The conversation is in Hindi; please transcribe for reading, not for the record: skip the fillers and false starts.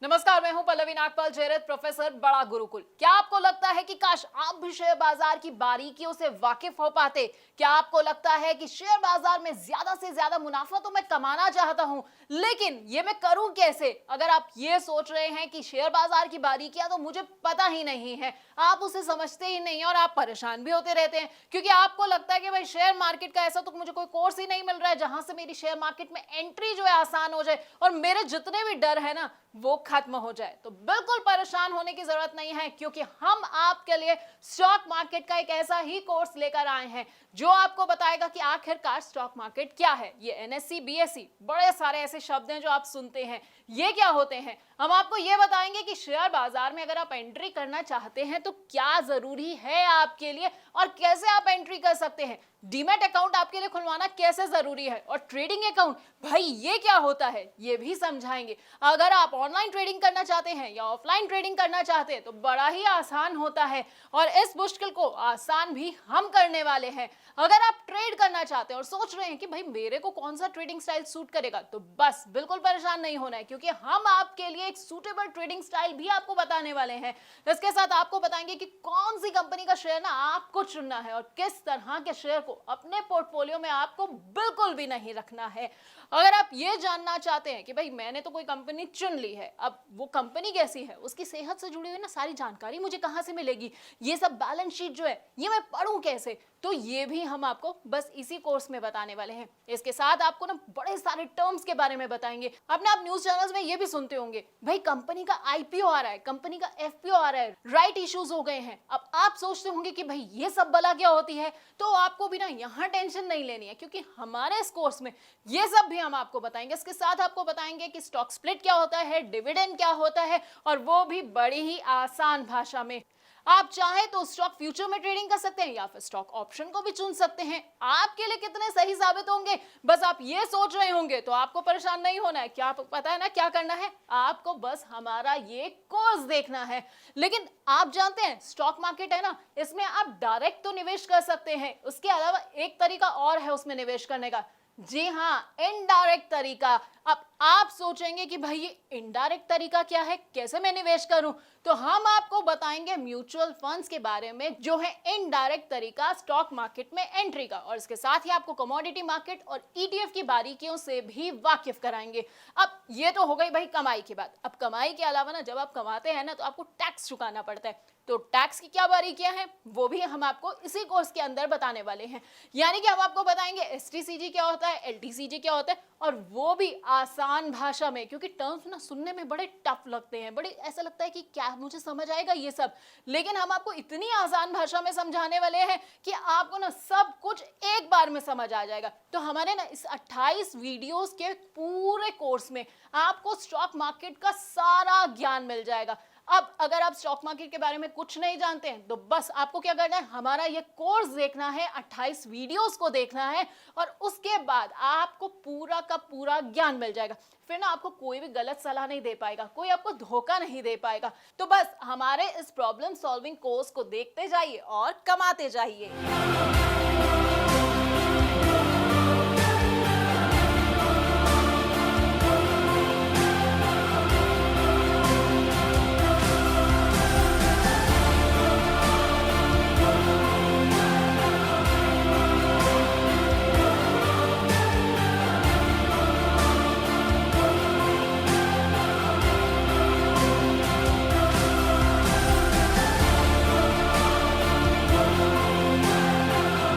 नमस्कार, मैं हूं पल्लवी नागपाल जयरथ, प्रोफेसर बड़ा गुरुकुल। क्या आपको लगता है कि काश आप भी शेयर बाजार की बारीकियों से वाकिफ हो पाते? क्या आपको लगता है कि शेयर बाजार में ज्यादा से ज्यादा मुनाफा तो मैं कमाना चाहता हूं, लेकिन ये मैं करूं कैसे? अगर आप ये सोच रहे हैं कि शेयर बाजार की बारीकियां तो मुझे पता ही नहीं है, आप उसे समझते ही नहीं और आप परेशान भी होते रहते हैं, क्योंकि आपको लगता है कि भाई शेयर मार्केट का ऐसा तो मुझे कोई कोर्स ही नहीं मिल रहा है जहां से मेरी शेयर मार्केट में एंट्री जो है आसान हो जाए और मेरे जितने भी डर है ना वो खत्म हो जाए। तो बिल्कुल परेशान होने की जरूरत नहीं है, क्योंकि हम आपके लिए स्टॉक मार्केट का एक ऐसा ही कोर्स लेकर आए हैं जो आपको बताएगा कि आखिरकार स्टॉक मार्केट क्या है। ये एनएससी, बीएससी, बड़े सारे ऐसे शब्द हैं जो आप सुनते हैं, ये क्या होते हैं। हम आपको ये बताएंगे कि शेयर बाजार में अगर आप एंट्री करना चाहते हैं तो क्या जरूरी है आपके लिए और कैसे आप एंट्री कर सकते हैं। डीमैट अकाउंट आपके लिए खुलवाना कैसे जरूरी है और ट्रेडिंग अकाउंट भाई ये क्या होता है ये भी समझाएंगे। अगर आप ऑनलाइन ट्रेडिंग करना चाहते हैं या ऑफलाइन ट्रेडिंग करना चाहते हैं तो बड़ा ही आसान होता है और इस मुश्किल को आसान भी हम करने वाले हैं। अगर आप ट्रेड करना चाहते हैं और सोच रहे हैं कि भाई मेरे को कौन सा ट्रेडिंग स्टाइल सूट करेगा, तो बस बिल्कुल परेशान नहीं होना है, क्योंकि हम आपके लिए एक सूटेबल ट्रेडिंग स्टाइल भी आपको बताने वाले हैं। इसके साथ आपको बताएंगे कि कौन सी कंपनी का शेयर ना आपको चुनना है और किस तरह के शेयर को अपने पोर्टफोलियो में आपको बिल्कुल भी नहीं रखना है। अगर आप ये जानना चाहते हैं कि भाई मैंने तो कोई कंपनी चुन ली है, अब वो कंपनी कैसी है, उसकी सेहत से जुड़ी हुई ना सारी जानकारी मुझे कहां से मिलेगी, ये सब बैलेंस शीट जो है ये मैं पढूं कैसे, तो ये भी हम आपको बस इसी कोर्स में बताने वाले हैं। इसके साथ आपको ना बड़े सारे टर्म्स के बारे में बताएंगे। अपने आप न्यूज चैनल्स में ये भी सुनते होंगे भाई कंपनी का आईपीओ आ रहा है, कंपनी का एफपीओ आ रहा है, राइट इश्यूज हो गए हैं। अब आप सोचते होंगे कि भाई ये सब बला क्या होती है, तो आपको भी ना यहाँ टेंशन नहीं लेनी है, क्योंकि हमारे इस कोर्स में ये सब भी हम आपको बताएंगे। इसके साथ आपको बताएंगे कि स्टॉक स्प्लिट क्या होता है, डिविडेंड क्या होता है, और वो भी बड़ी ही आसान भाषा में। आप चाहे तो स्टॉक फ्यूचर में ट्रेडिंग कर सकते हैं या फिर स्टॉक ऑप्शन को भी चुन सकते हैं। आपके लिए कितने सही साबित होंगे बस आप ये सोच रहे होंगे, तो आपको परेशान नहीं होना है। क्या पता है ना क्या करना है, आपको बस हमारा ये कोर्स देखना है। लेकिन आप जानते हैं स्टॉक मार्केट है ना, इसमें आप डायरेक्ट तो निवेश कर सकते हैं, उसके अलावा एक तरीका और है उसमें निवेश करने का। जी हाँ, इनडायरेक्ट तरीका। अब आप सोचेंगे कि भाई ये इनडायरेक्ट तरीका क्या है, कैसे मैं निवेश करूं, तो हम आपको बताएंगे म्यूचुअल फंड्स के बारे में जो है इनडायरेक्ट तरीका स्टॉक मार्केट में एंट्री का, और इसके साथ ही आपको कमोडिटी मार्केट और ईटीएफ की बारीकियों से भी वाकिफ कराएंगे। अब ये तो हो गई भाई कमाई की बात। अब कमाई के अलावा ना जब आप कमाते हैं ना तो आपको टैक्स चुकाना पड़ता है, तो टैक्स की क्या बारीकियां हैं वो भी हम आपको इसी कोर्स के अंदर बताने वाले हैं। यानी कि हम आपको बताएंगे एसटीसीजी क्या होता है, एलटीसीजी क्या होता है, और वो भी आसान भाषा में, क्योंकि टर्म्स ना सुनने में बड़े टफ लगते हैं, बड़े ऐसा लगता है कि क्या मुझे समझ आएगा ये सब, लेकिन हम आपको इतनी आसान भाषा में समझाने वाले हैं कि आपको ना सब कुछ एक बार में समझ आ जाएगा। तो हमारे ना इस 28 वीडियोस के पूरे कोर्स में आपको स्टॉक मार्केट का सारा ज्ञान मिल जाएगा। अब अगर आप स्टॉक मार्केट के बारे में कुछ नहीं जानते हैं तो बस आपको क्या करना है, हमारा ये कोर्स देखना है, 28 वीडियोस को देखना है, और उसके बाद आपको पूरा का पूरा ज्ञान मिल जाएगा। फिर ना आपको कोई भी गलत सलाह नहीं दे पाएगा, कोई आपको धोखा नहीं दे पाएगा। तो बस हमारे इस प्रॉब्लम सॉल्विंग कोर्स को देखते जाइए और कमाते जाइए।